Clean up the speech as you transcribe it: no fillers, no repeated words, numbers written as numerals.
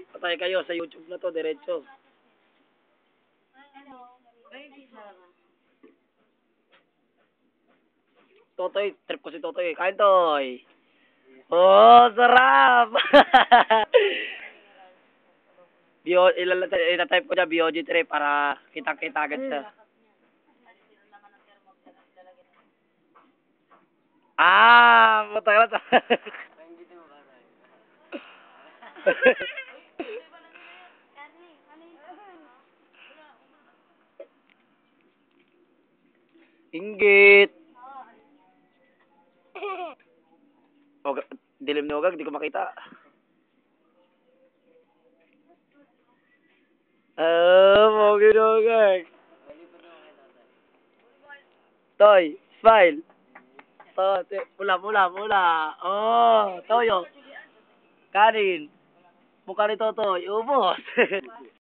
Patay kayo sa YouTube na to, diretso. Totoy, trip ko si Totoy. Kain, Toy. Oh, sarap! Itatype ko dyan, BOG3 para kitang-kita agad siya. Matagal na. Inggit. Dilim ni Ogag, di ko makita. Pogi ni Ogag. Toy, smile. Mula. Oh, Toyo. Kanin. Mukha ni Totoy, ubos.